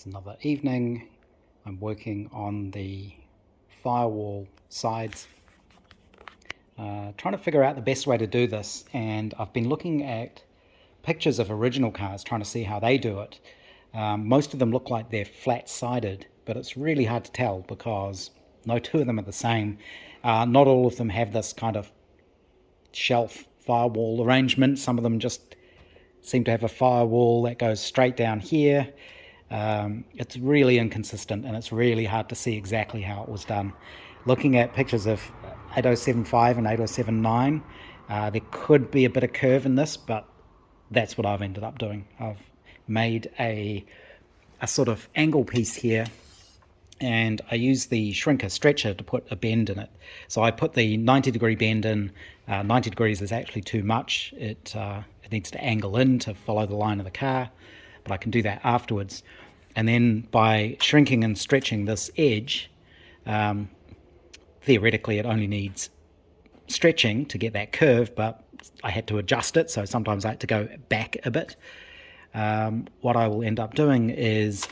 It's another evening. I'm working on the firewall sides, trying to figure out the best way to do this, and I've been looking at pictures of original cars, trying to see how they do it. Most of them look like they're flat-sided, but it's really hard to tell because no two of them are the same. Not all of them have this kind of shelf firewall arrangement. Some of them just seem to have a firewall that goes straight down here. It's really inconsistent, and it's really hard to see exactly how it was done. Looking at pictures of 8075 and 8079, there could be a bit of curve in this, but that's what I've ended up doing. I've made a sort of angle piece here, and I use the shrinker stretcher to put a bend in it. So I put the 90-degree bend in. 90 degrees is actually too much. It needs to angle in to follow the line of the car, but I can do that afterwards. And then by shrinking and stretching this edge, theoretically it only needs stretching to get that curve, but I had to adjust it, so sometimes I had to go back a bit. What I will end up doing is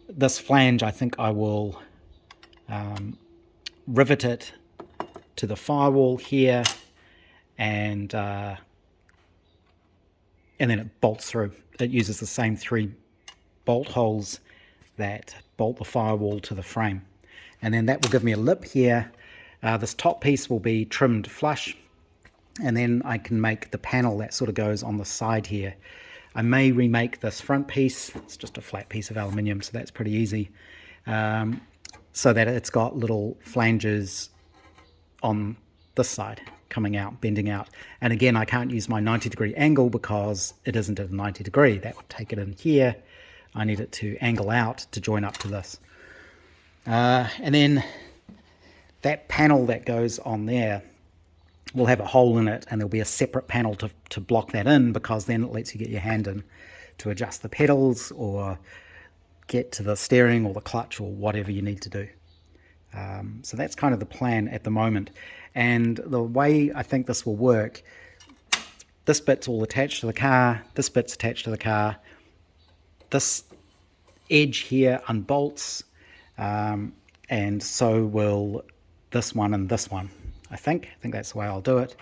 this flange, I think I will rivet it to the firewall here, and then it bolts through. It uses the same 3 bolt holes that bolt the firewall to the frame, and then that will give me a lip here. This top piece will be trimmed flush, and then I can make the panel that sort of goes on the side here. I may remake this front piece. It's just a flat piece of aluminium, so that's pretty easy, so that it's got little flanges on this side coming out, bending out. And again, I can't use my 90-degree angle because it isn't at a 90 degree. That would take it in here. I need it to angle out to join up to this. And then that panel that goes on there will have a hole in it, and there'll be a separate panel to block that in, because then it lets you get your hand in to adjust the pedals or get to the steering or the clutch or whatever you need to do. So that's kind of the plan at the moment. And the way I think this will work, this bit's all attached to the car, this bit's attached to the car, this edge here unbolts, and so will this one and this one. I think that's the way I'll do it,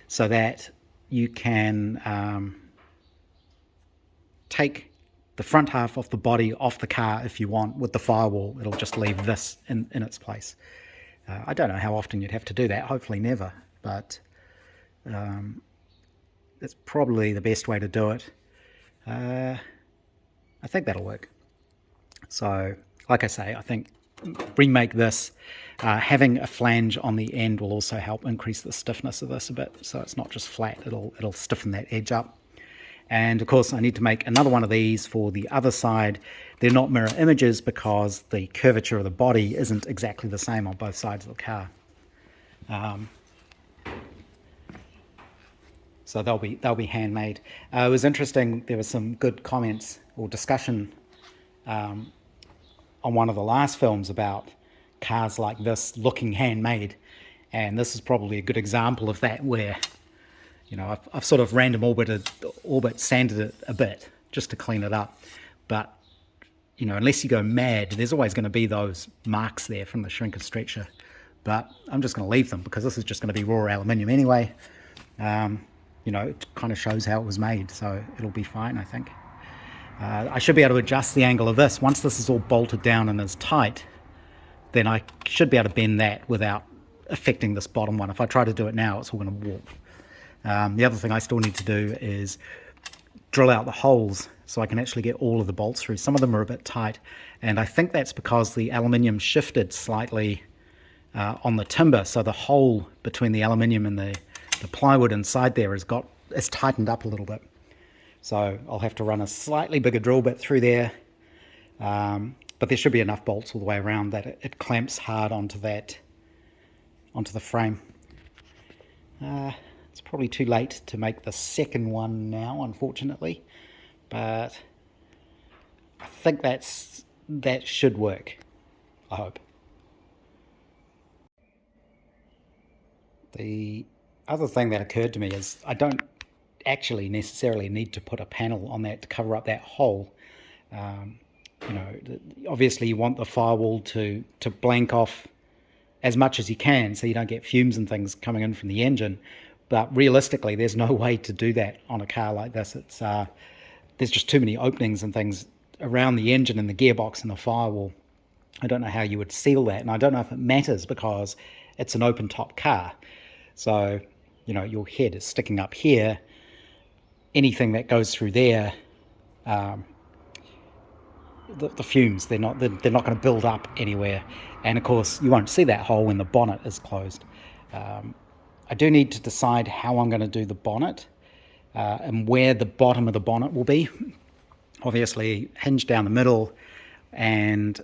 so that you can take the front half of the body off the car if you want with the firewall. It'll just leave this in its place. I don't know how often you'd have to do that, hopefully never, but it's probably the best way to do it. I think that'll work. So, like I say, I think remake this. Having a flange on the end will also help increase the stiffness of this a bit, so it's not just flat, it'll stiffen that edge up. And of course I need to make another one of these for the other side. They're not mirror images because the curvature of the body isn't exactly the same on both sides of the car. So they'll be handmade. It was interesting, there were some good comments or discussion on one of the last films about cars like this looking handmade, and this is probably a good example of that, where, you know, I've sort of random orbit sanded it a bit just to clean it up, but you know, unless you go mad, there's always going to be those marks there from the shrinker stretcher, but I'm just going to leave them because this is just going to be raw aluminium anyway. You know, it kind of shows how it was made, so it'll be fine, I think. I should be able to adjust the angle of this. Once this is all bolted down and is tight, then I should be able to bend that without affecting this bottom one. If I try to do it now, it's all going to warp. The other thing I still need to do is drill out the holes so I can actually get all of the bolts through. Some of them are a bit tight, and I think that's because the aluminium shifted slightly on the timber, so the hole between the aluminium and the plywood inside there is tightened up a little bit. So I'll have to run a slightly bigger drill bit through there, but there should be enough bolts all the way around that it clamps hard onto the frame. It's probably too late to make the second one now, unfortunately, but I think that should work, I hope. The other thing that occurred to me is I don't actually necessarily need to put a panel on that to cover up that hole. you know, obviously you want the firewall to blank off as much as you can so you don't get fumes and things coming in from the engine. But realistically, there's no way to do that on a car like this. It's there's just too many openings and things around the engine and the gearbox and the firewall. I don't know how you would seal that, and I don't know if it matters because it's an open top car. So, you know, your head is sticking up here. Anything that goes through there, the fumes, they're not going to build up anywhere. And of course, you won't see that hole when the bonnet is closed. I do need to decide how I'm going to do the bonnet and where the bottom of the bonnet will be. Obviously, hinge down the middle, and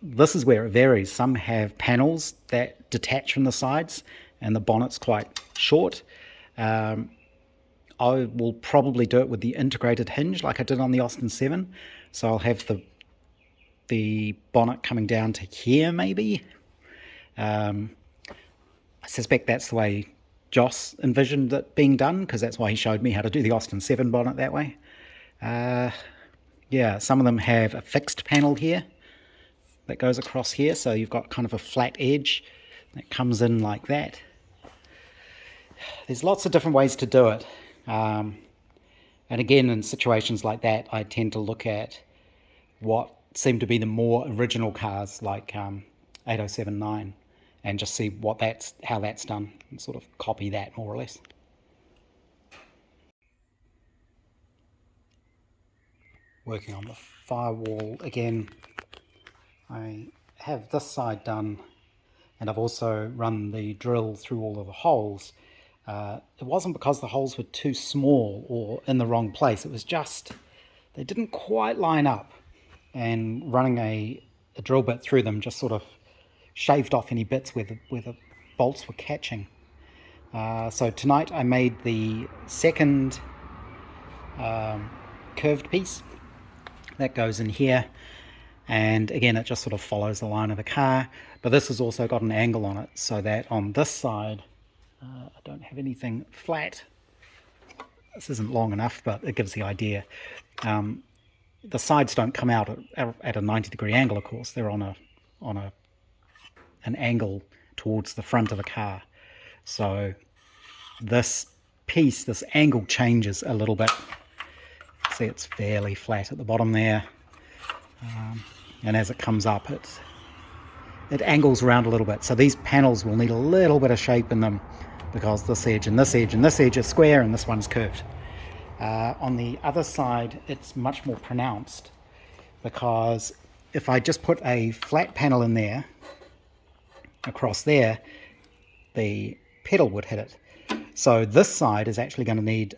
this is where it varies. Some have panels that detach from the sides, and the bonnet's quite short. I will probably do it with the integrated hinge like I did on the Austin 7. So I'll have the bonnet coming down to here maybe. I suspect that's the way Joss envisioned it being done, because that's why he showed me how to do the Austin 7 bonnet that way. Yeah, some of them have a fixed panel here that goes across here, so you've got kind of a flat edge that comes in like that. There's lots of different ways to do it. And again, in situations like that, I tend to look at what seem to be the more original cars like 8079 and just see how that's done and sort of copy that more or less. Working on the firewall again. I have this side done, and I've also run the drill through all of the holes. It wasn't because the holes were too small or in the wrong place. It was just they didn't quite line up, and running a drill bit through them just sort of shaved off any bits where the bolts were catching. So tonight I made the second curved piece that goes in here, and again it just sort of follows the line of the car, but this has also got an angle on it so that on this side I don't have anything flat. This isn't long enough, but it gives the idea. The sides don't come out at a 90-degree angle, of course. They're on an angle towards the front of the car. So this piece, this angle changes a little bit. See, it's fairly flat at the bottom there. And as it comes up, it angles around a little bit. So these panels will need a little bit of shape in them because this edge and this edge and this edge is square and this one's curved. On the other side, it's much more pronounced because if I just put a flat panel in there, across there, the pedal would hit it. So this side is actually going to need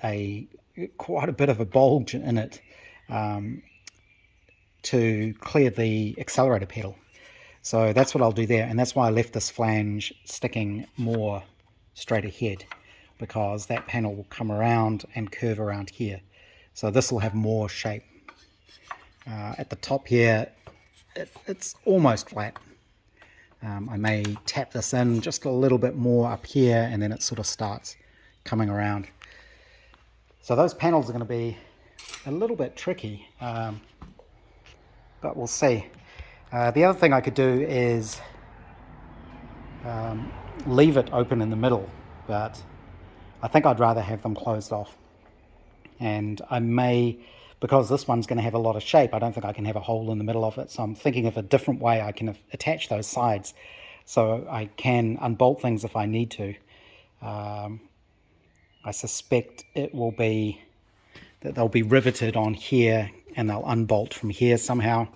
quite a bit of a bulge in it to clear the accelerator pedal. So that's what I'll do there, and that's why I left this flange sticking more straight ahead, because that panel will come around and curve around here. So this will have more shape. At the top here, it's almost flat. I may tap this in just a little bit more up here, and then it sort of starts coming around. So those panels are going to be a little bit tricky, but we'll see. The other thing I could do is leave it open in the middle, but I think I'd rather have them closed off. And I may, because this one's going to have a lot of shape, I don't think I can have a hole in the middle of it. So I'm thinking of a different way I can attach those sides so I can unbolt things if I need to. I suspect it will be that they'll be riveted on here and they'll unbolt from here somehow.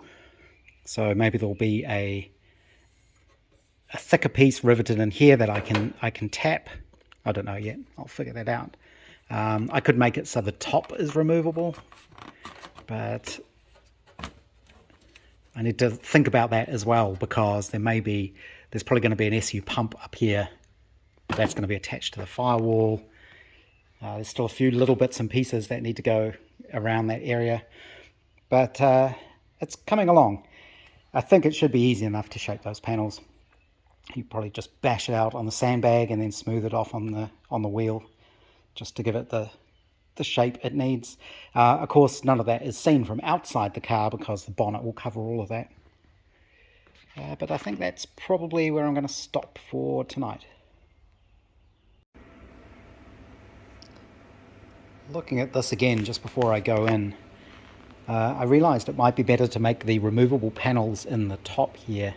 So maybe there'll be a thicker piece riveted in here that I can tap. I don't know yet. I'll figure that out. I could make it so the top is removable, but I need to think about that as well, because there's probably going to be an SU pump up here that's going to be attached to the firewall. There's still a few little bits and pieces that need to go around that area, but it's coming along. I think it should be easy enough to shape those panels. You probably just bash it out on the sandbag and then smooth it off on the wheel, just to give it the the shape it needs. Of course, none of that is seen from outside the car because the bonnet will cover all of that. But I think that's probably where I'm going to stop for tonight. Looking at this again just before I go in, I realised it might be better to make the removable panels in the top here,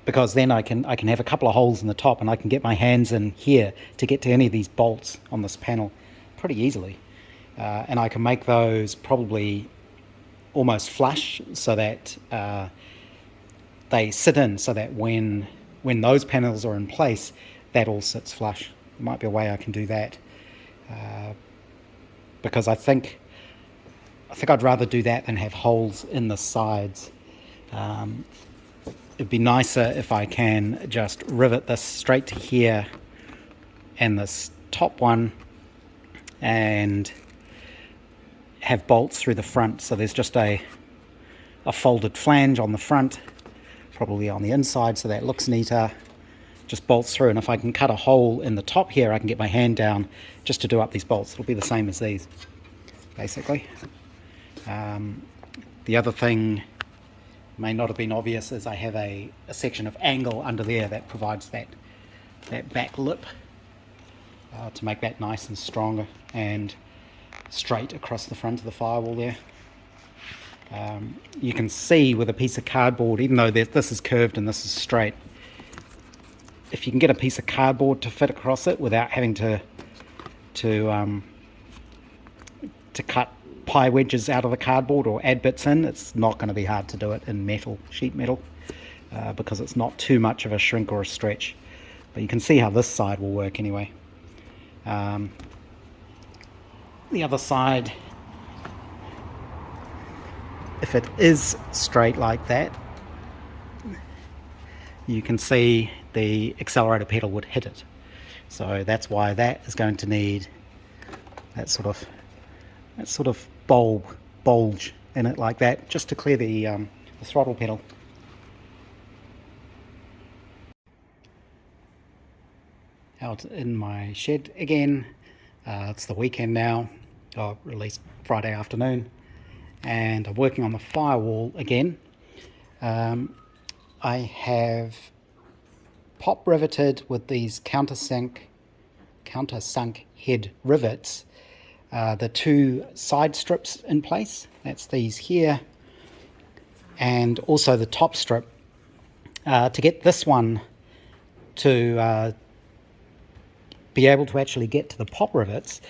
because then I can have a couple of holes in the top and I can get my hands in here to get to any of these bolts on this panel pretty easily, and I can make those probably almost flush so that they sit in, so that when those panels are in place, that all sits flush. There might be a way I can do that, because I think I'd rather do that than have holes in the sides. It'd be nicer if I can just rivet this straight to here and this top one and have bolts through the front, so there's just a folded flange on the front, probably on the inside, so that looks neater, just bolts through. And if I can cut a hole in the top here, I can get my hand down just to do up these bolts. It'll be the same as these, basically. The other thing may not have been obvious is I have a section of angle under there that provides that back lip to make that nice and strong and straight across the front of the firewall there. You can see with a piece of cardboard, even though this is curved and this is straight, if you can get a piece of cardboard to fit across it without having to cut pie wedges out of the cardboard or add bits in, it's not going to be hard to do it in metal, sheet metal, because it's not too much of a shrink or a stretch. But you can see how this side will work anyway. The other side, if it is straight like that, you can see the accelerator pedal would hit it. So that's why that is going to need that sort of bulge in it like that, just to clear the throttle pedal. Out in my shed again. It's the weekend now, or at least Friday afternoon, and I'm working on the firewall again. I have pop riveted with these countersunk head rivets the two side strips in place. That's these here, and also the top strip, to get this one to be able to actually get to the pop rivets.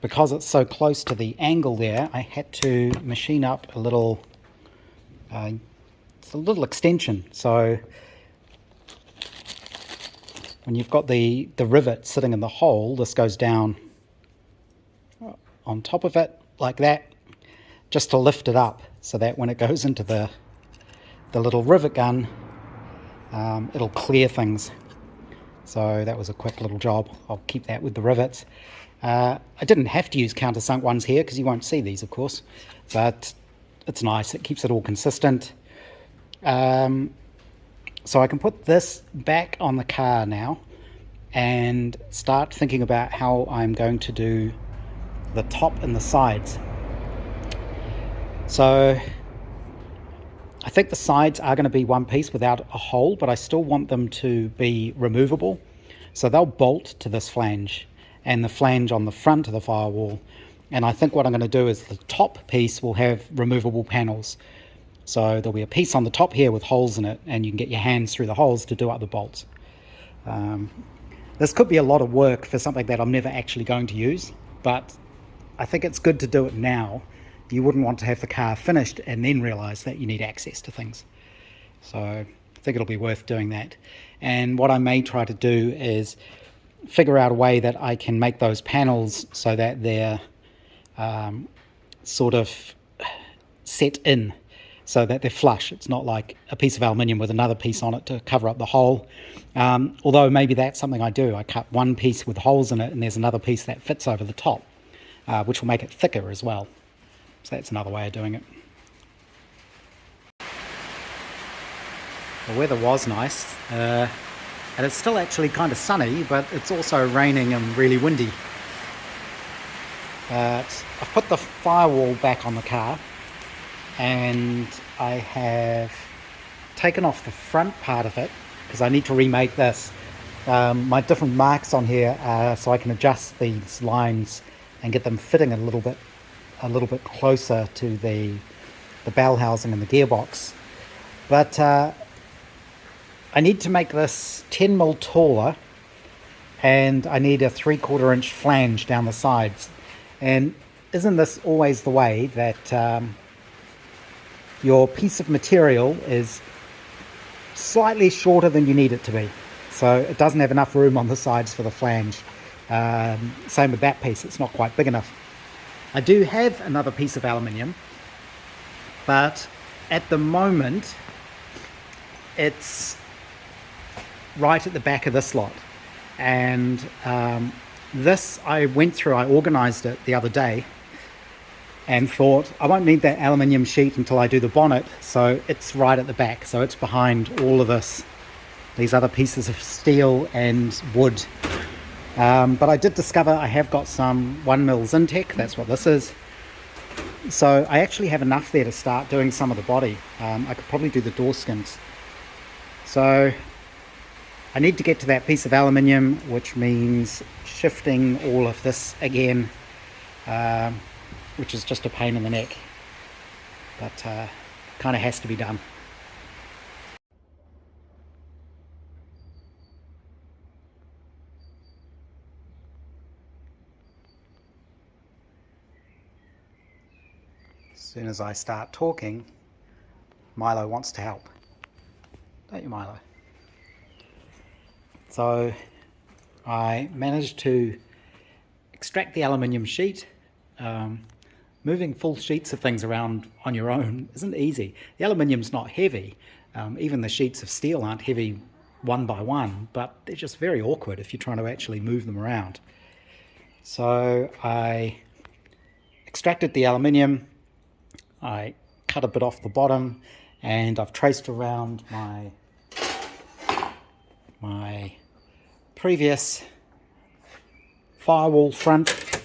Because it's so close to the angle there, I had to machine up a little extension. So when you've got the rivet sitting in the hole, this goes down on top of it like that, just to lift it up, so that when it goes into the little rivet gun, it'll clear things. So that was a quick little job. I'll keep that with the rivets. I didn't have to use countersunk ones here because you won't see these, of course, but it's nice. It keeps it all consistent. So I can put this back on the car now and start thinking about how I'm going to do the top and the sides. So I think the sides are going to be one piece without a hole, but I still want them to be removable. So they'll bolt to this flange and the flange on the front of the firewall. And I think what I'm going to do is the top piece will have removable panels. So there'll be a piece on the top here with holes in it, and you can get your hands through the holes to do up the bolts. This could be a lot of work for something that I'm never actually going to use, but I think it's good to do it now. You wouldn't want to have the car finished and then realise that you need access to things. So I think it'll be worth doing that. And what I may try to do is figure out a way that I can make those panels so that they're sort of set in, so that they're flush. It's not like a piece of aluminium with another piece on it to cover up the hole. Although maybe that's something I do. I cut one piece with holes in it and there's another piece that fits over the top, which will make it thicker as well. So that's another way of doing it. The weather was nice. And it's still actually kind of sunny, but it's also raining and really windy. But I've put the firewall back on the car, and I have taken off the front part of it because I need to remake this. My different marks on here so I can adjust these lines and get them fitting a little bit closer to the bell housing and the gearbox. But I need to make this 10mm taller, and I need a 3/4 inch flange down the sides. And isn't this always the way that your piece of material is slightly shorter than you need it to be, so it doesn't have enough room on the sides for the flange? Same with that piece, it's not quite big enough. I do have another piece of aluminium, but at the moment it's right at the back of this lot, and this I went through, I organised it the other day and thought I won't need that aluminium sheet until I do the bonnet, so it's right at the back, so it's behind all of these other pieces of steel and wood. But I did discover I have got some 1mm Zintek, that's what this is, so I actually have enough there to start doing some of the body. I could probably do the door skins. So I need to get to that piece of aluminium, which means shifting all of this again, which is just a pain in the neck, but kind of has to be done. As soon as I start talking, Milo wants to help. Don't you, Milo? So I managed to extract the aluminium sheet. Moving full sheets of things around on your own isn't easy. The aluminium's not heavy. Even the sheets of steel aren't heavy one by one, but they're just very awkward if you're trying to actually move them around. So I extracted the aluminium, I cut a bit off the bottom, and I've traced around my previous firewall front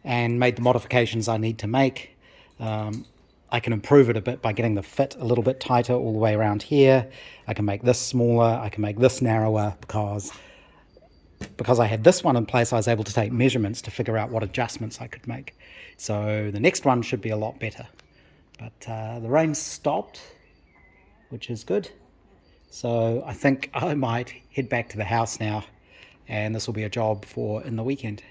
and made the modifications I need to make. I can improve it a bit by getting the fit a little bit tighter all the way around here. I can make this smaller, I can make this narrower, because I had this one in place I was able to take measurements to figure out what adjustments I could make. So the next one should be a lot better. But the rain stopped, which is good. So I think I might head back to the house now, and this will be a job for in the weekend.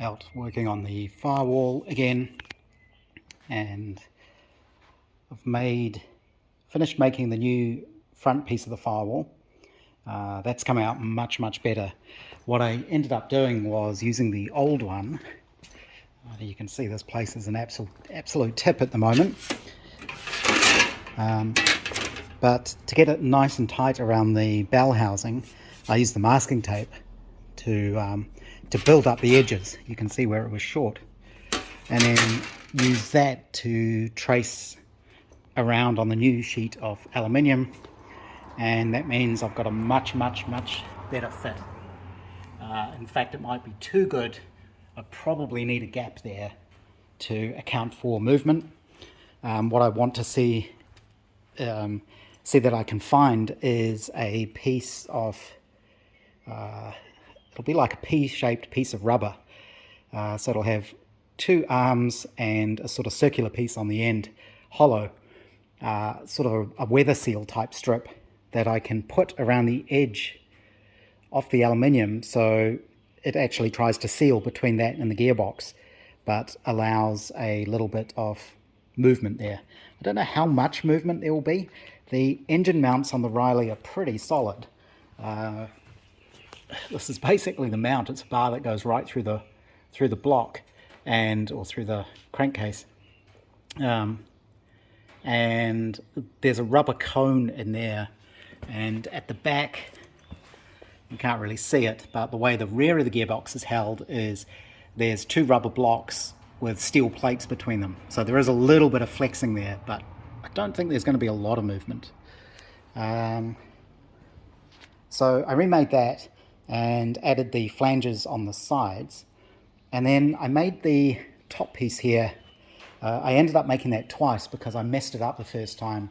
Out working on the firewall again, and I've finished making the new front piece of the firewall. That's come out much better. What I ended up doing was using the old one. You can see this place is an absolute tip at the moment, but to get it nice and tight around the bell housing, I used the masking tape to build up the edges. You can see where it was short, and then use that to trace around on the new sheet of aluminium, and that means I've got a much better fit. In fact, it might be too good. I probably need a gap there to account for movement. What I want to see that I can find is a piece of it'll be like a P-shaped piece of rubber, so it'll have two arms and a sort of circular piece on the end, hollow, sort of a weather seal type strip that I can put around the edge of the aluminium, so it actually tries to seal between that and the gearbox, but allows a little bit of movement there. I don't know how much movement there will be. The engine mounts on the Riley are pretty solid. This is basically the mount. It's a bar that goes right through the block or through the crankcase. And there's a rubber cone in there, and at the back you can't really see it, but the way the rear of the gearbox is held is there's two rubber blocks with steel plates between them. So there is a little bit of flexing there, but I don't think there's going to be a lot of movement. So I remade that and added the flanges on the sides, and then I made the top piece here. I ended up making that twice because I messed it up the first time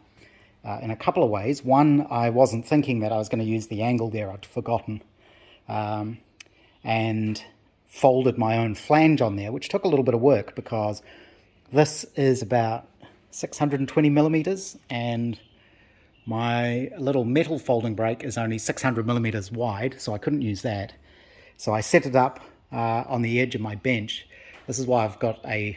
in a couple of ways. One, I wasn't thinking that I was going to use the angle there. I'd forgotten, and folded my own flange on there, which took a little bit of work because this is about 620 millimeters and my little metal folding brake is only 600 millimeters wide, so I couldn't use that. So I set it up on the edge of my bench. This is why I've got a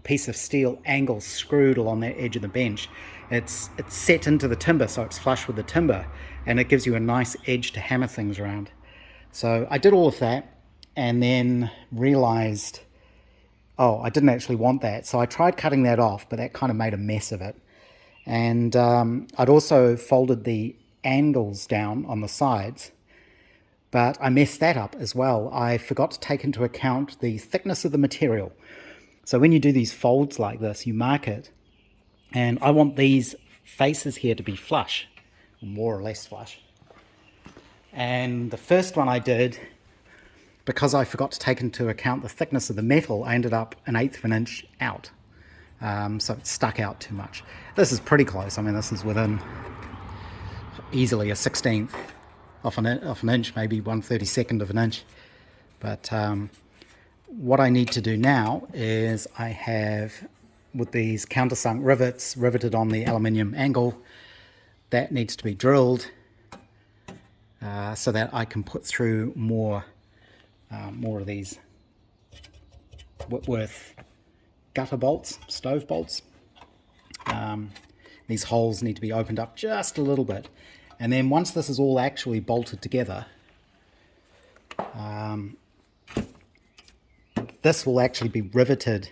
piece of steel angle screwed along that edge of the bench. It's set into the timber, so it's flush with the timber, and it gives you a nice edge to hammer things around. So I did all of that and then realized, oh, I didn't actually want that. So I tried cutting that off, but that kind of made a mess of it. And I'd also folded the angles down on the sides, but I messed that up as well. I forgot to take into account the thickness of the material. So when you do these folds like this, you mark it, and I want these faces here to be flush, more or less flush. And the first one I did, because I forgot to take into account the thickness of the metal, I ended up 1/8 of an inch out. So it stuck out too much. This is pretty close. I mean, this is within easily a 1/16 of an inch, maybe 1/32 of an inch. But what I need to do now is I have, with these countersunk rivets riveted on the aluminium angle, that needs to be drilled so that I can put through more of these Whitworth gutter bolts, stove bolts. These holes need to be opened up just a little bit, and then once this is all actually bolted together, this will actually be riveted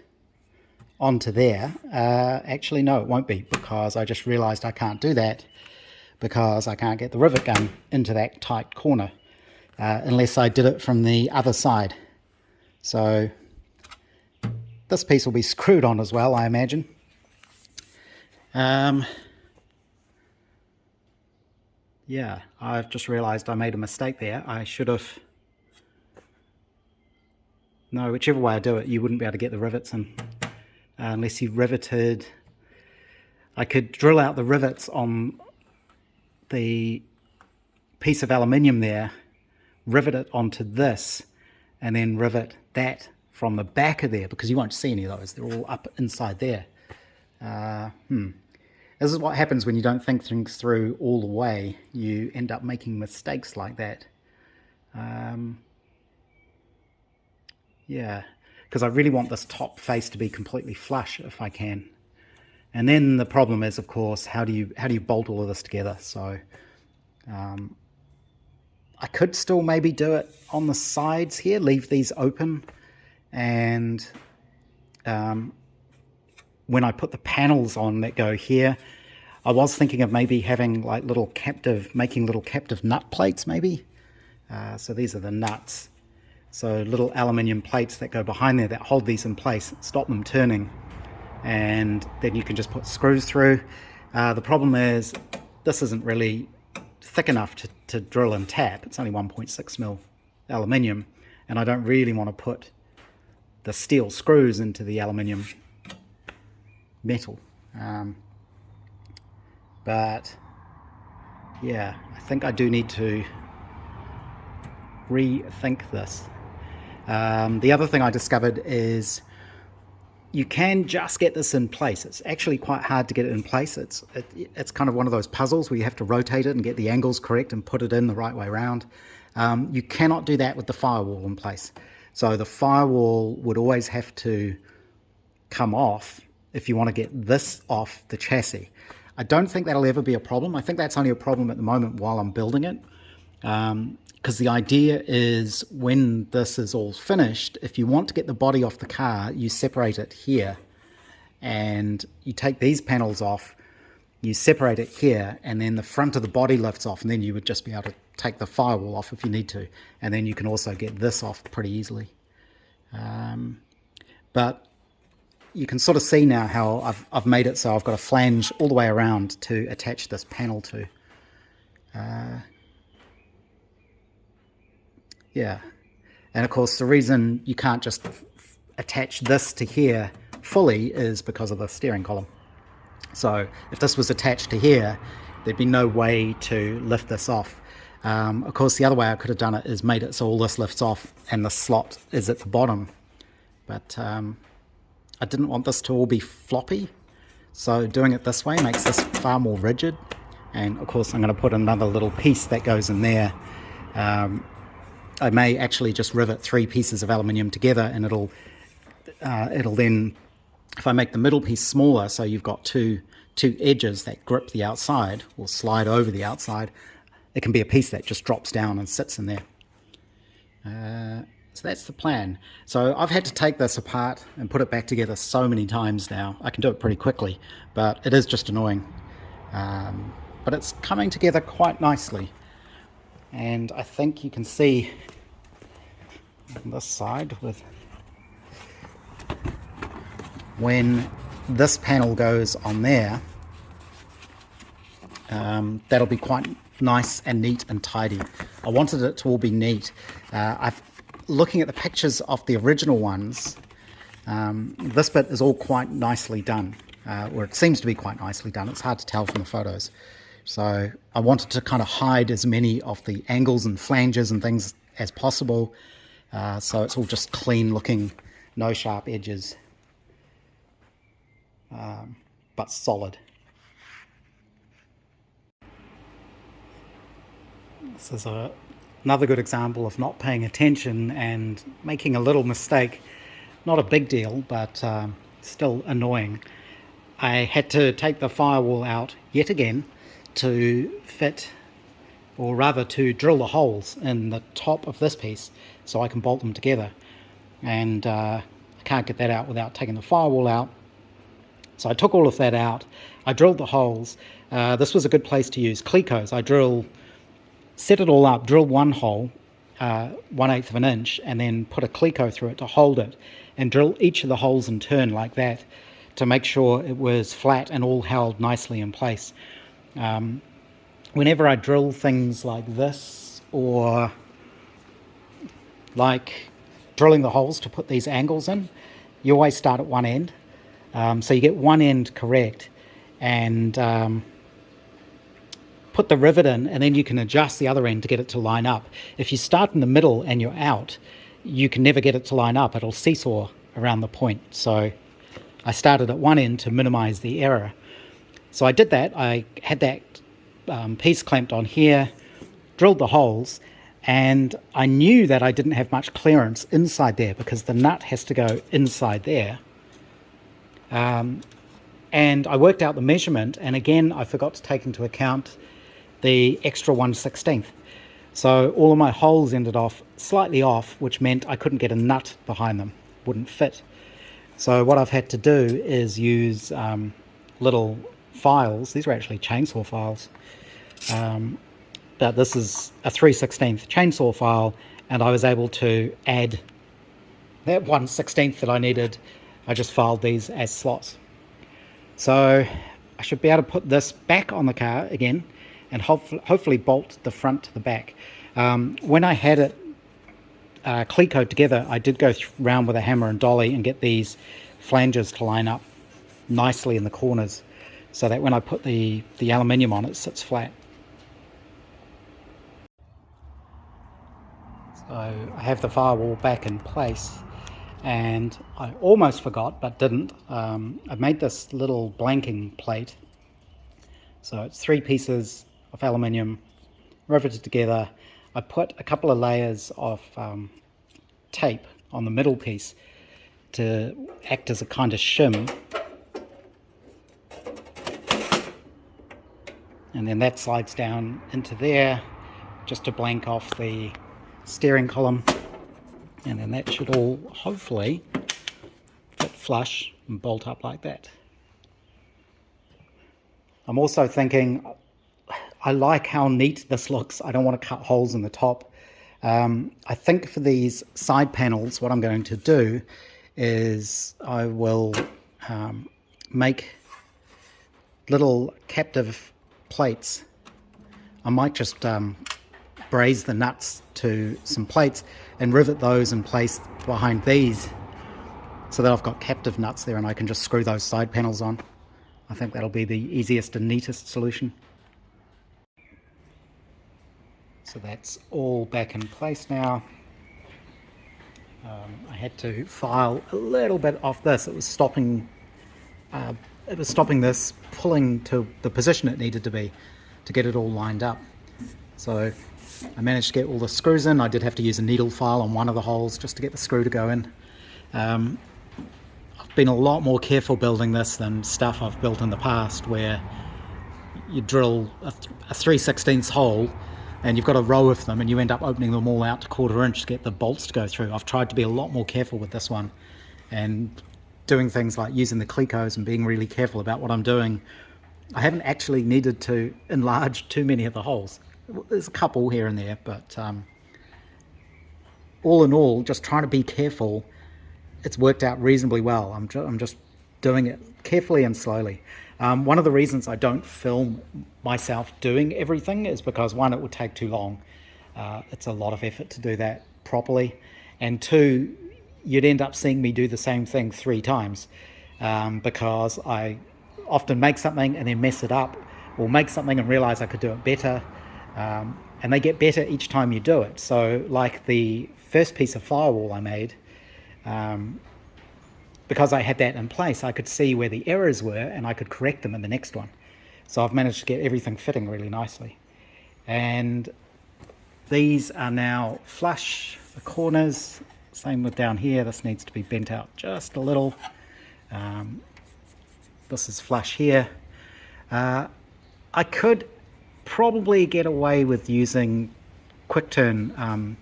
onto there. Actually no, it won't be, because I just realized I can't do that because I can't get the rivet gun into that tight corner unless I did it from the other side. So this piece will be screwed on as well, I imagine. Yeah, I've just realized I made a mistake there. I should have... No, whichever way I do it, you wouldn't be able to get the rivets in unless you riveted... I could drill out the rivets on the piece of aluminium there, rivet it onto this, and then rivet that from the back of there, because you won't see any of those. They're all up inside there. This is what happens when you don't think things through all the way. You end up making mistakes like that. Yeah, because I really want this top face to be completely flush if I can. And then the problem is, of course, how do you bolt all of this together? So I could still maybe do it on the sides here, leave these open, and when I put the panels on that go here, I was thinking of maybe having like making little captive nut plates maybe. So these are the nuts. So little aluminium plates that go behind there that hold these in place, stop them turning, and then you can just put screws through. The problem is this isn't really thick enough to drill and tap. It's only 1.6 mil aluminium, and I don't really want to put the steel screws into the aluminium metal. But yeah, I think I do need to rethink this. The other thing I discovered is you can just get this in place. It's actually quite hard to get it in place. It's kind of one of those puzzles where you have to rotate it and get the angles correct and put it in the right way around. You cannot do that with the firewall in place. So the firewall would always have to come off if you want to get this off the chassis. I don't think that'll ever be a problem. I think that's only a problem at the moment while I'm building it. Because the idea is when this is all finished, if you want to get the body off the car, you separate it here. And you take these panels off, you separate it here, and then the front of the body lifts off, and then you would just be able to take the firewall off if you need to. And then you can also get this off pretty easily. But you can sort of see now how I've made it so I've got a flange all the way around to attach this panel to. Yeah, and of course the reason you can't just attach this to here fully is because of the steering column. So if this was attached to here, there'd be no way to lift this off. Of course, the other way I could have done it is made it so all this lifts off and the slot is at the bottom. But I didn't want this to all be floppy. So doing it this way makes this far more rigid. And of course, I'm going to put another little piece that goes in there. I may actually just rivet 3 pieces of aluminium together, and it'll then, if I make the middle piece smaller, so you've got two edges that grip the outside or slide over the outside, it can be a piece that just drops down and sits in there. So that's the plan. So I've had to take this apart and put it back together so many times now. I can do it pretty quickly, but it is just annoying. But it's coming together quite nicely. And I think you can see on this side with when this panel goes on there, that'll be quite nice and neat and tidy. I wanted it to all be neat. Looking at the pictures of the original ones, this bit is all quite nicely done, or it seems to be quite nicely done. It's hard to tell from the photos. So I wanted to kind of hide as many of the angles and flanges and things as possible, so it's all just clean looking, no sharp edges, but solid. This is another good example of not paying attention and making a little mistake. Not a big deal, but still annoying. I had to take the firewall out yet again to fit, or rather to drill the holes in the top of this piece so I can bolt them together. And I can't get that out without taking the firewall out. So I took all of that out. I drilled the holes. This was a good place to use Clecos. I set it all up, drilled one hole, 1/8 of an inch, and then put a Cleco through it to hold it, and drill each of the holes in turn like that to make sure it was flat and all held nicely in place. Whenever I drill things like this, or like drilling the holes to put these angles in, you always start at one end. So you get one end correct, and put the rivet in, and then you can adjust the other end to get it to line up. If you start in the middle and you're out, you can never get it to line up. It'll seesaw around the point. So I started at one end to minimize the error. So I did that. I had that piece clamped on here, drilled the holes, and I knew that I didn't have much clearance inside there because the nut has to go inside there. And I worked out the measurement, and again I forgot to take into account the extra 1/16. So all of my holes ended off slightly off, which meant I couldn't get a nut behind them, wouldn't fit. So what I've had to do is use little files. These are actually chainsaw files, but this is a 3/16 chainsaw file, and I was able to add that 1/16 that I needed. I just filed these as slots. So I should be able to put this back on the car again and hopefully bolt the front to the back. When I had it Clecoed together, I did go round with a hammer and dolly and get these flanges to line up nicely in the corners so that when I put the aluminium on, it sits flat. So I have the firewall back in place, and I almost forgot but didn't. I made this little blanking plate. So it's 3 pieces of aluminium riveted together. I put a couple of layers of tape on the middle piece to act as a kind of shim, and then that slides down into there just to blank off the steering column, and then that should all hopefully fit flush and bolt up like that. I'm also thinking, I like how neat this looks. I don't want to cut holes in the top. I think for these side panels, what I'm going to do is I will make little captive plates. I might just braze the nuts to some plates and rivet those in place behind these, so that I've got captive nuts there and I can just screw those side panels on. I think that'll be the easiest and neatest solution. So that's all back in place now. I had to file a little bit off this. It was stopping this pulling to the position it needed to be to get it all lined up. So I managed to get all the screws in. I did have to use a needle file on one of the holes just to get the screw to go in. I've been a lot more careful building this than stuff I've built in the past, where you drill a 3/16 hole and you've got a row of them and you end up opening them all out to 1/4 inch to get the bolts to go through. I've tried to be a lot more careful with this one and doing things like using the clecos and being really careful about what I'm doing. I haven't actually needed to enlarge too many of the holes. There's a couple here and there, but all in all, just trying to be careful, it's worked out reasonably well. I'm just doing it carefully and slowly. One of the reasons I don't film myself doing everything is because, one, it would take too long. It's a lot of effort to do that properly. And two, you'd end up seeing me do the same thing 3 times because I often make something and then mess it up, or make something and realize I could do it better. And they get better each time you do it. So like the first piece of firewall I made, because I had that in place, I could see where the errors were and I could correct them in the next one. So I've managed to get everything fitting really nicely. And these are now flush, the corners, same with down here. This needs to be bent out just a little. This is flush here. I could probably get away with using quick turn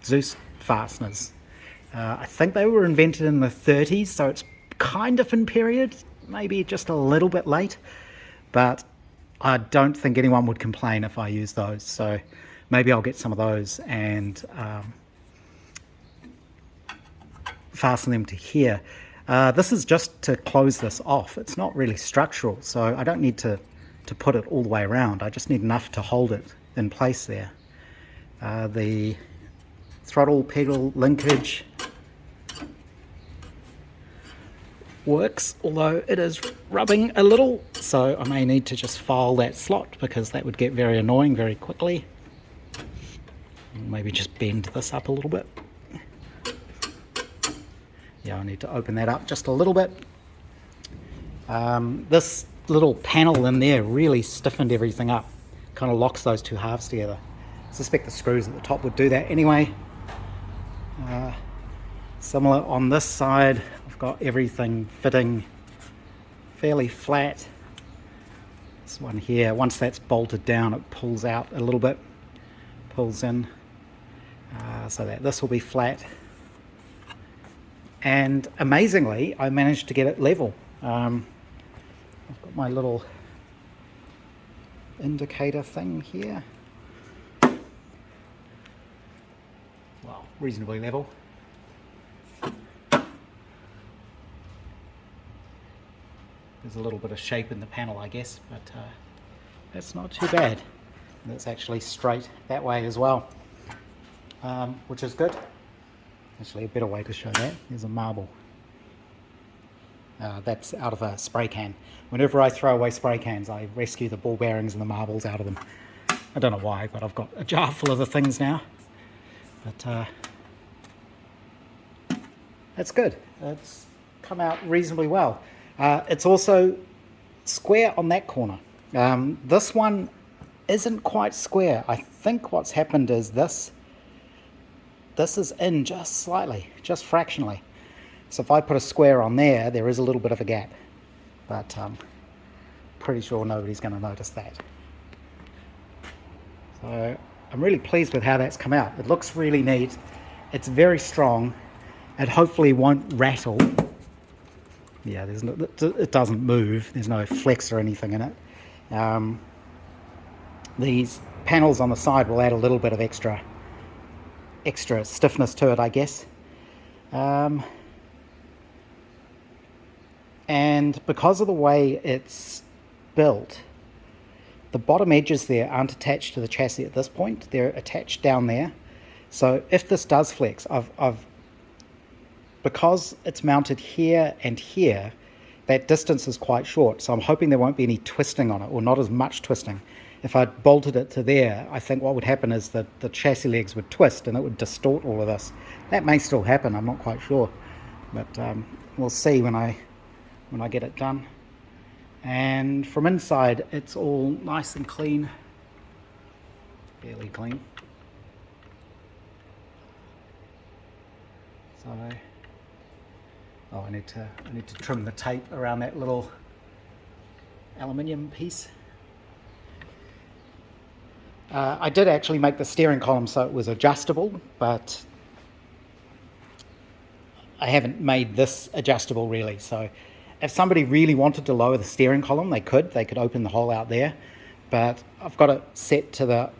Zeus fasteners. I think they were invented in the 30s, so it's kind of in period, maybe just a little bit late, but I don't think anyone would complain if I use those. So maybe I'll get some of those and fasten them to here. This is just to close this off. It's not really structural, so I don't need to put it all the way around. I just need enough to hold it in place there. The throttle pedal linkage works, although it is rubbing a little, so I may need to just file that slot because that would get very annoying very quickly. Maybe just bend this up a little bit. Yeah, I need to open that up just a little bit. This little panel in there really stiffened everything up, kind of locks those two halves together. I suspect the screws at the top would do that anyway. Similar on this side, I've got everything fitting fairly flat. This one here, once that's bolted down, it pulls out a little bit, pulls in, so that this will be flat. And amazingly, I managed to get it level. I've got my little indicator thing here. Well, reasonably level. There's a little bit of shape in the panel, I guess, but that's not too bad. And it's actually straight that way as well, which is good. Actually, a better way to show that, there's a marble. That's out of a spray can. Whenever I throw away spray cans, I rescue the ball bearings and the marbles out of them. I don't know why, but I've got a jar full of the things now. But that's good. It's come out reasonably well. It's also square on that corner. This one isn't quite square. I think what's happened is this is in just slightly, just fractionally. So if I put a square on there, there is a little bit of a gap, but pretty sure nobody's going to notice that. So I'm really pleased with how that's come out. It looks really neat. It's very strong. It hopefully won't rattle. Yeah, it doesn't move. There's no flex or anything in it. These panels on the side will add a little bit of extra stiffness to it, I guess. And because of the way it's built, the bottom edges there aren't attached to the chassis at this point. They're attached down there. So if this does flex, because it's mounted here and here, that distance is quite short. So I'm hoping there won't be any twisting on it, or not as much twisting. If I bolted it to there, I think what would happen is that the chassis legs would twist and it would distort all of this. That may still happen, I'm not quite sure. But we'll see when I get it done. And from inside, it's all nice and clean. Fairly clean. So, I need to trim the tape around that little aluminium piece. I did actually make the steering column so it was adjustable, but I haven't made this adjustable really. So if somebody really wanted to lower the steering column, they could open the hole out there, but I've got it set to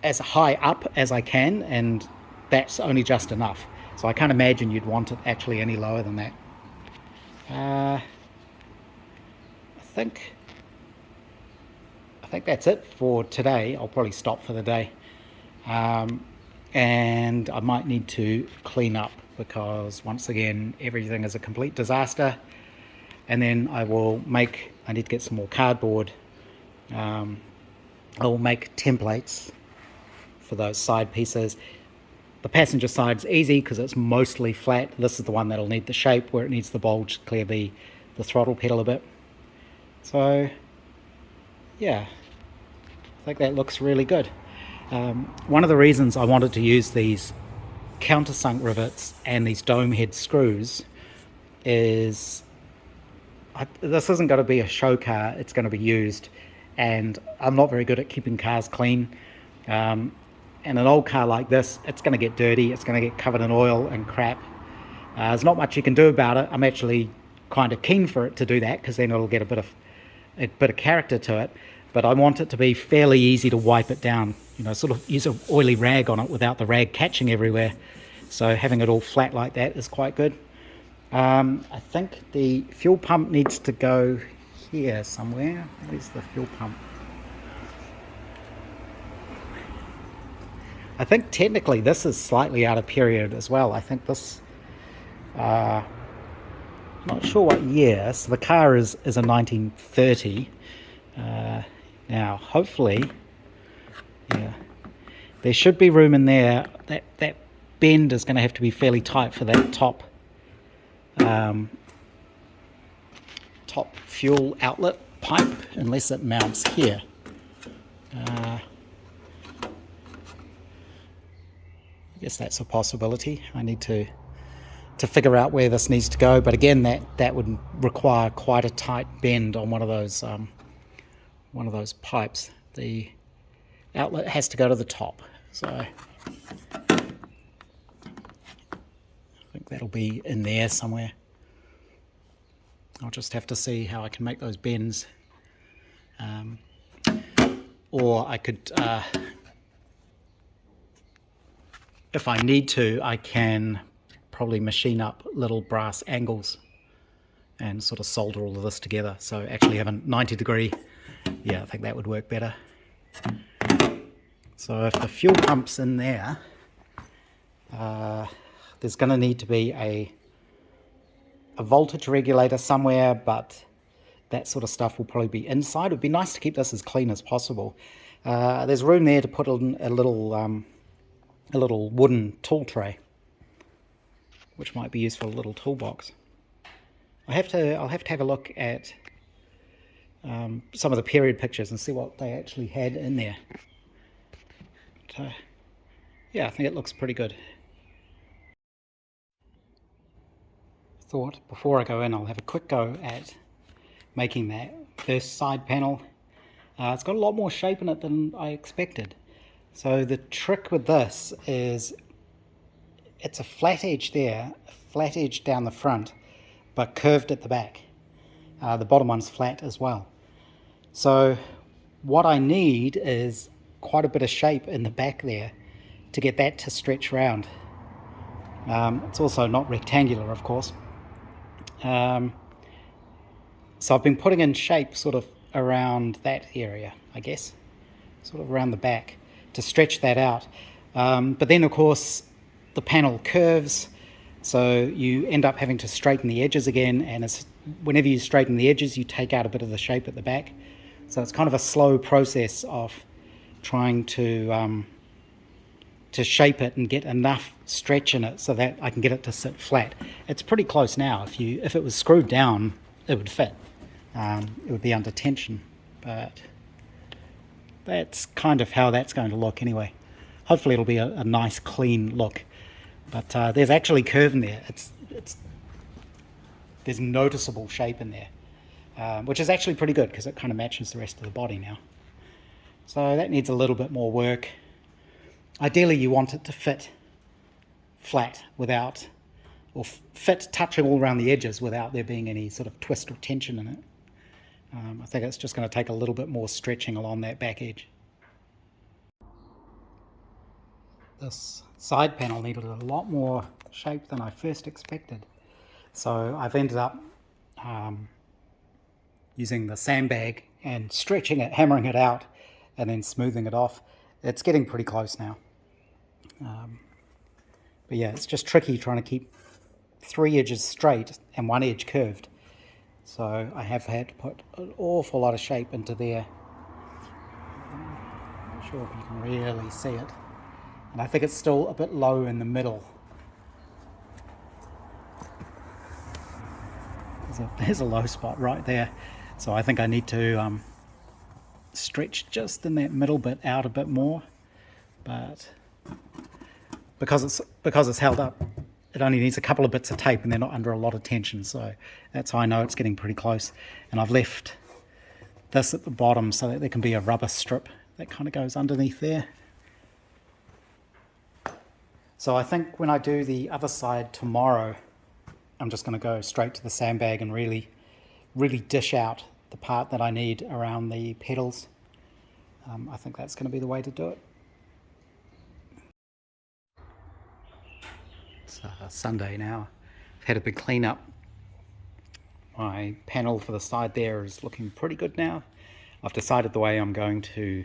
as high up as I can, and that's only just enough. So I can't imagine you'd want it actually any lower than that. I think that's it for today. I'll probably stop for the day. And I might need to clean up, because once again, everything is a complete disaster. And then I need to get some more cardboard. I will make templates for those side pieces. The passenger side's easy because it's mostly flat. This is the one that'll need the shape where it needs the bulge to clear the throttle pedal a bit. So yeah, I think that looks really good. One of the reasons I wanted to use these countersunk rivets and these dome head screws is this isn't going to be a show car, it's going to be used, and I'm not very good at keeping cars clean. And an old car like this, it's going to get dirty, it's going to get covered in oil and crap. There's not much you can do about it. I'm actually kind of keen for it to do that, because then it'll get a bit of character to it. But I want it to be fairly easy to wipe it down, sort of use an oily rag on it without the rag catching everywhere. So having it all flat like that is quite good. I think the fuel pump needs to go here somewhere. Where's the fuel pump? I think technically this is slightly out of period as well. I think this, not sure what year, so the car is a 1930. Now, hopefully, yeah, there should be room in there. That bend is going to have to be fairly tight for that top fuel outlet pipe, unless it mounts here. I guess that's a possibility. I need to figure out where this needs to go, but again, that would require quite a tight bend on one of those pipes. The outlet has to go to the top, so I think that'll be in there somewhere. I'll just have to see how I can make those bends, or I could, if I need to, I can probably machine up little brass angles and sort of solder all of this together, so actually have a 90-degree. Yeah, I think that would work better. So if the fuel pump's in there, there's going to need to be a voltage regulator somewhere, but that sort of stuff will probably be inside. It would be nice to keep this as clean as possible. There's room there to put in a little wooden tool tray, which might be used for a little toolbox. I'll have to have a look at some of the period pictures and see what they actually had in there. So, yeah, I think it looks pretty good. Thought before I go in, I'll have a quick go at making that first side panel. It's got a lot more shape in it than I expected. So the trick with this is it's a flat edge there, a flat edge down the front, but curved at the back. The bottom one's flat as well. So what I need is quite a bit of shape in the back there to get that to stretch around. It's also not rectangular, of course. So I've been putting in shape sort of around that area, I guess, sort of around the back to stretch that out. But then, of course, the panel curves, so you end up having to straighten the edges again, and whenever you straighten the edges, you take out a bit of the shape at the back. So it's kind of a slow process of trying to shape it and get enough stretch in it so that I can get it to sit flat. It's pretty close now. If it was screwed down, it would fit. It would be under tension, but that's kind of how that's going to look anyway. Hopefully it'll be a nice clean look, but there's actually curve in there. There's noticeable shape in there, which is actually pretty good because it kind of matches the rest of the body now. So that needs a little bit more work. Ideally you want it to fit flat without, or fit touching all around the edges without there being any sort of twist or tension in it. I think it's just going to take a little bit more stretching along that back edge. This side panel needed a lot more shape than I first expected. So I've ended up using the sandbag and stretching it, hammering it out, and then smoothing it off. It's getting pretty close now. But yeah, it's just tricky trying to keep 3 edges straight and 1 edge curved. So I have had to put an awful lot of shape into there. I'm not sure if you can really see it. And I think it's still a bit low in the middle. There's a low spot right there. So I think I need to stretch just in that middle bit out a bit more. But because it's held up, it only needs a couple of bits of tape and they're not under a lot of tension, so that's how I know it's getting pretty close. And I've left this at the bottom so that there can be a rubber strip that kind of goes underneath there. So I think when I do the other side tomorrow, I'm just going to go straight to the sandbag and really dish out the part that I need around the pedals. I think that's going to be the way to do it. It's Sunday now. I've had a big clean up. My panel for the side there is looking pretty good now. I've decided the way I'm going to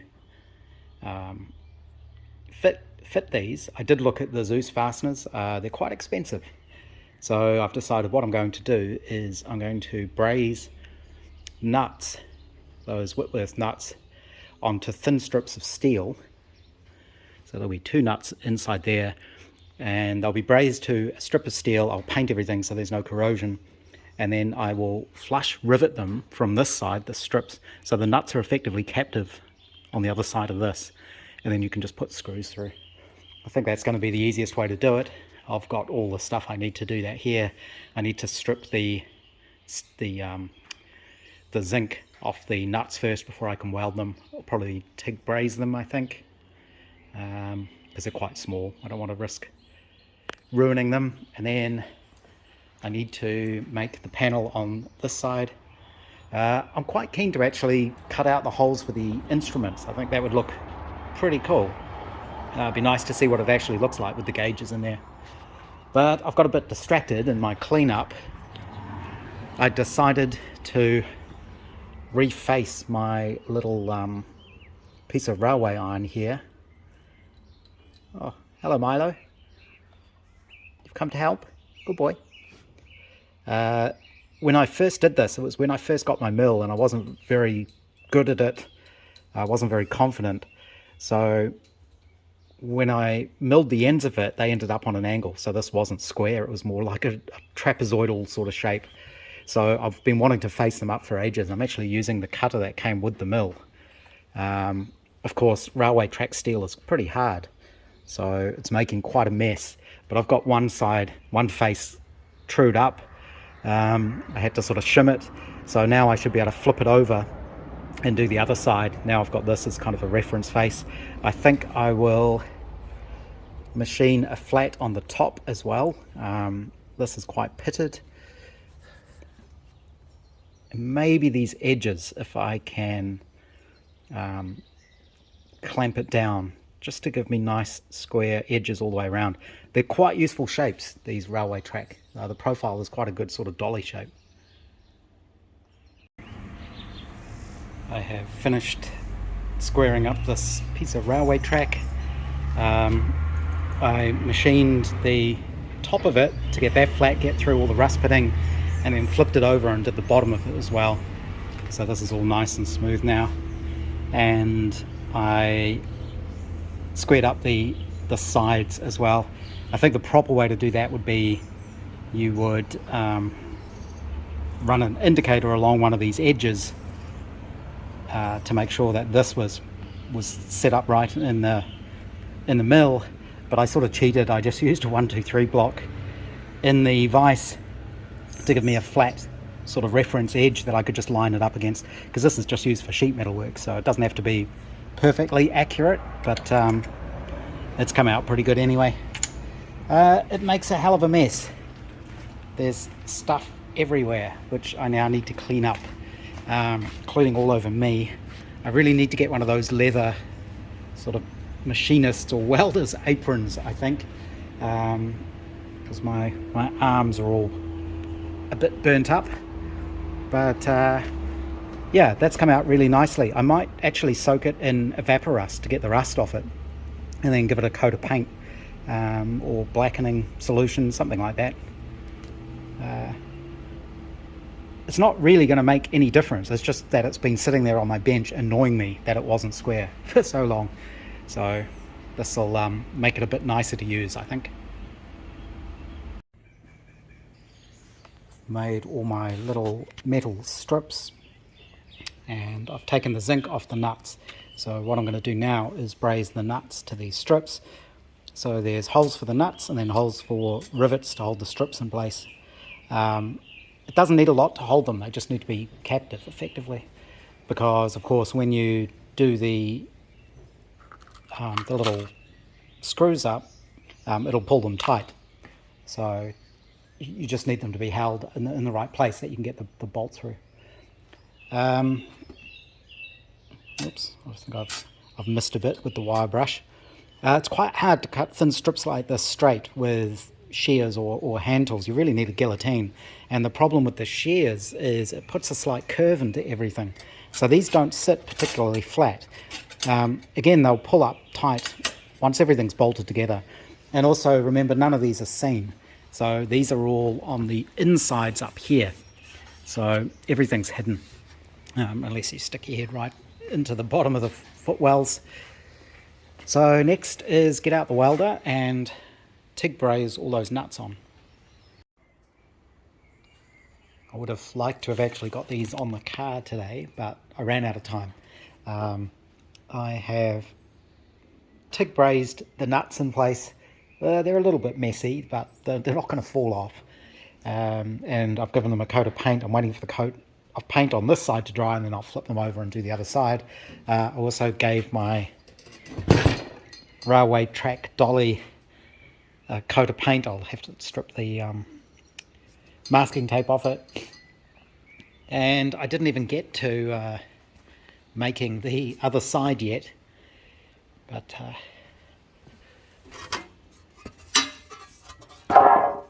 fit these. I did look at the Zeus fasteners. They're quite expensive. So I've decided what I'm going to do is I'm going to braze nuts, those Whitworth nuts, onto thin strips of steel. So there'll be 2 nuts inside there, and they'll be brazed to a strip of steel. I'll paint everything so there's no corrosion, and then I will flush rivet them from this side, the strips, so the nuts are effectively captive on the other side of this, and then you can just put screws through. I think that's going to be the easiest way to do it. I've got all the stuff I need to do that here. I need to strip the zinc off the nuts first before I can weld them. I'll probably TIG braze them, I think, because they're quite small. I don't want to risk ruining them. And then I need to make the panel on this side. I'm quite keen to actually cut out the holes for the instruments. I think that would look pretty cool. It'd be nice to see what it actually looks like with the gauges in there. But I've got a bit distracted in my cleanup. I decided to reface my little piece of railway iron here. Oh, hello Milo. You've come to help? Good boy. When I first did this, it was when I first got my mill, and I wasn't very good at it. I wasn't very confident. So when I milled the ends of it, they ended up on an angle. So this wasn't square, it was more like a trapezoidal sort of shape. So I've been wanting to face them up for ages. I'm actually using the cutter that came with the mill. Of course, railway track steel is pretty hard, so it's making quite a mess. But I've got one side, one face trued up. I had to sort of shim it. So now I should be able to flip it over and do the other side. Now I've got this as kind of a reference face. I think I will machine a flat on the top as well. This is quite pitted. And maybe these edges, if I can clamp it down just to give me nice square edges all the way around. They're quite useful shapes, these railway track. The profile is quite a good sort of dolly shape. I have finished squaring up this piece of railway track. I machined the top of it to get that flat, get through all the rust pitting, and then flipped it over and did the bottom of it as well. So this is all nice and smooth now. And I squared up the sides as well. I think the proper way to do that would be you would run an indicator along one of these edges to make sure that this was set up right in the mill. But I sort of cheated. I just used a 1, 2, 3 block in the vise to give me a flat sort of reference edge that I could just line it up against, because this is just used for sheet metal work, so it doesn't have to be perfectly accurate, but it's come out pretty good anyway. It makes a hell of a mess. There's stuff everywhere which I now need to clean up, including all over me. I really need to get one of those leather sort of machinists or welders aprons, I think, because my arms are all a bit burnt up. But yeah, that's come out really nicely. I might actually soak it in Evaporust to get the rust off it, and then give it a coat of paint or blackening solution, something like that. It's not really going to make any difference. It's just that it's been sitting there on my bench annoying me that it wasn't square for so long. So this will make it a bit nicer to use, I think. Made all my little metal strips, and I've taken the zinc off the nuts. So what I'm going to do now is braze the nuts to these strips. So there's holes for the nuts and then holes for rivets to hold the strips in place. It doesn't need a lot to hold them, they just need to be captive effectively, because of course when you do the little screws up, it'll pull them tight. So you just need them to be held in the right place that you can get the bolt through. Oops, I think I've missed a bit with the wire brush. It's quite hard to cut thin strips like this straight with shears or hand tools. You really need a guillotine, and the problem with the shears is it puts a slight curve into everything, so these don't sit particularly flat. Again, they'll pull up tight once everything's bolted together. And also remember, none of these are seam, so these are all on the insides up here, so everything's hidden, unless you stick your head right into the bottom of the footwells. So next is get out the welder and TIG braze all those nuts on. I would have liked to have actually got these on the car today, but I ran out of time. I have TIG brazed the nuts in place. They're a little bit messy, but they're not going to fall off. And I've given them a coat of paint. I'm waiting for the coat of paint on this side to dry, and then I'll flip them over and do the other side. I also gave my railway track dolly a coat of paint. I'll have to strip the masking tape off it. And I didn't even get to making the other side yet, but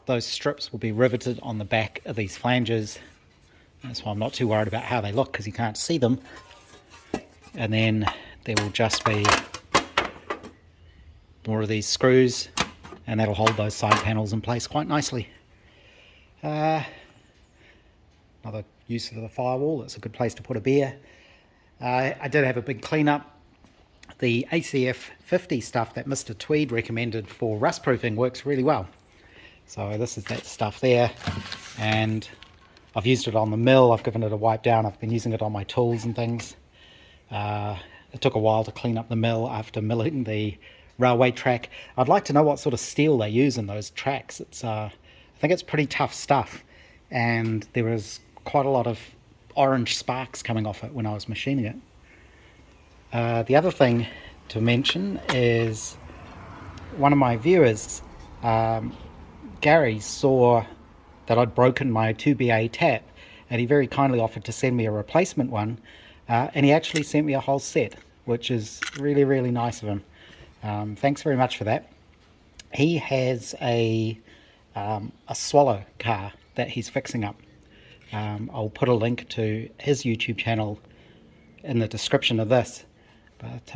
those strips will be riveted on the back of these flanges. That's why I'm not too worried about how they look, because you can't see them. And then there will just be more of these screws, and that'll hold those side panels in place quite nicely. Another use of the firewall, it's a good place to put a beer. I did have a big cleanup. The ACF 50 stuff that Mr. Tweed recommended for rust proofing works really well. So this is that stuff there, and I've used it on the mill. I've given it a wipe down. I've been using it on my tools and things. It took a while to clean up the mill after milling the railway track. I'd like to know what sort of steel they use in those tracks. It's I think it's pretty tough stuff, and there was quite a lot of orange sparks coming off it when I was machining it. The other thing to mention is one of my viewers, Gary, saw that I'd broken my 2BA tap, and he very kindly offered to send me a replacement one, and he actually sent me a whole set, which is really, really nice of him. Thanks very much for that. He has a Swallow car that he's fixing up. I'll put a link to his YouTube channel in the description of this. But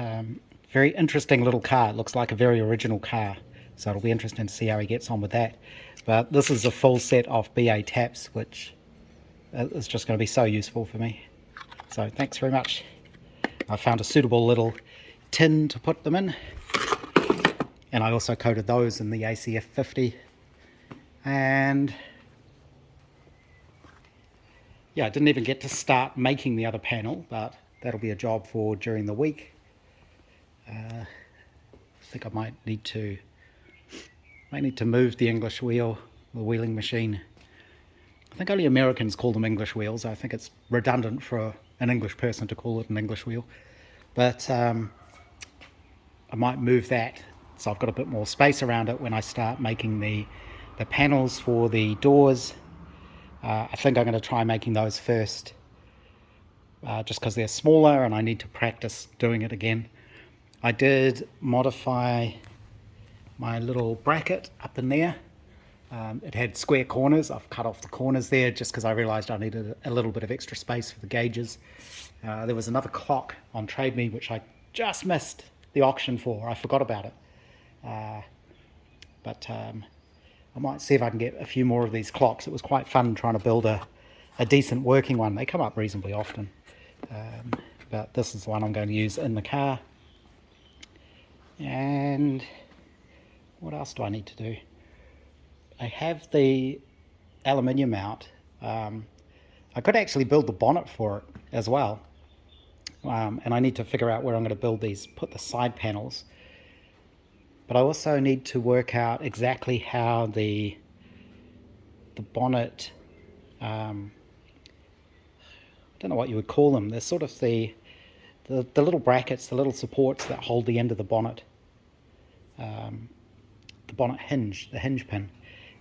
very interesting little car. It looks like a very original car, so it'll be interesting to see how he gets on with that. But this is a full set of BA taps, which is just going to be so useful for me. So thanks very much. I found a suitable little tin to put them in, and I also coated those in the ACF 50. And yeah, I didn't even get to start making the other panel, but that'll be a job for during the week. I think I might need to move the English wheel, the wheeling machine. I think only Americans call them English wheels. I think it's redundant for an English person to call it an English wheel. But I might move that so I've got a bit more space around it when I start making the panels for the doors. I think I'm going to try making those first, just because they're smaller and I need to practice doing it again. I did modify my little bracket up in there. It had square corners. I've cut off the corners there just because I realized I needed a little bit of extra space for the gauges. There was another clock on Trade Me which I just missed the auction for. I forgot about it. But I might see if I can get a few more of these clocks. It was quite fun trying to build a decent working one. They come up reasonably often. But this is the one I'm going to use in the car. And what else do I need to do? I have the aluminium out. I could actually build the bonnet for it as well. And I need to figure out where I'm going to build these, put the side panels. But I also need to work out exactly how the bonnet, I don't know what you would call them. They're sort of the little brackets, the little supports that hold the end of the bonnet. The bonnet hinge, the hinge pin.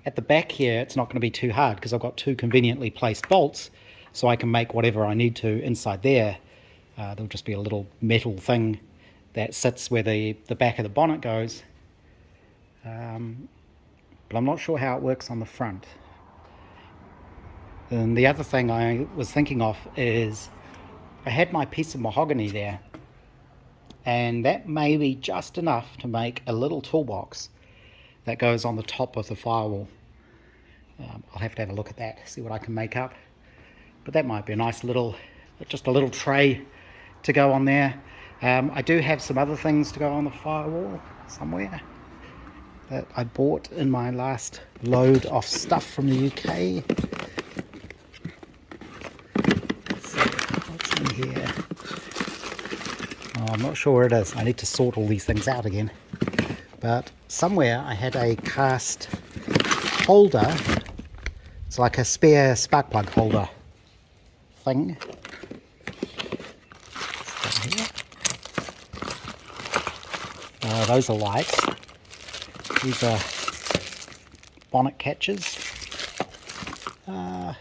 At the back here, it's not going to be too hard because I've got two conveniently placed bolts, so I can make whatever I need to inside there. There'll just be a little metal thing that sits where the back of the bonnet goes. But I'm not sure how it works on the front. And the other thing I was thinking of is I had my piece of mahogany there, and that may be just enough to make a little toolbox that goes on the top of the firewall. I'll have to have a look at that, see what I can make up. But that might be a nice little, just a little tray to go on there. I do have some other things to go on the firewall somewhere that I bought in my last load of stuff from the UK. Let's see, what's in here? Oh, I'm not sure where it is. I need to sort all these things out again. But somewhere I had a cast holder. It's like a spare spark plug holder thing. Those are lights. These are bonnet catches. I'm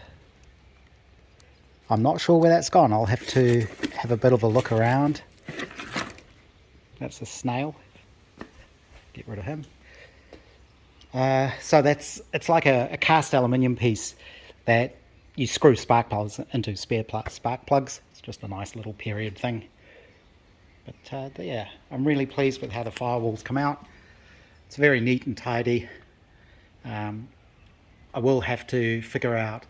not sure where that's gone. I'll have to have a bit of a look around. That's a snail. Get rid of him. So it's like a cast aluminium piece that you screw spark plugs into spare spark plugs. It's just a nice little period thing. But yeah, I'm really pleased with how the firewalls come out. It's very neat and tidy. I will have to figure out,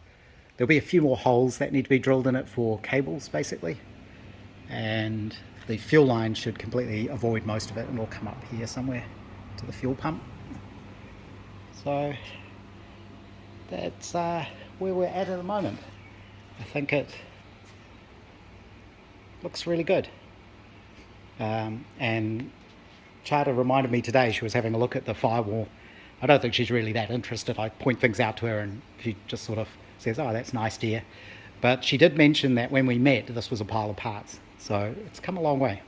there'll be a few more holes that need to be drilled in it for cables basically, and the fuel line should completely avoid most of it and it'll come up here somewhere to the fuel pump. So that's where we're at the moment. I think it looks really good. And Charter reminded me today, she was having a look at the firewall. I don't think she's really that interested. I point things out to her and she just sort of says, oh, that's nice, dear. But she did mention that when we met, this was a pile of parts. So it's come a long way.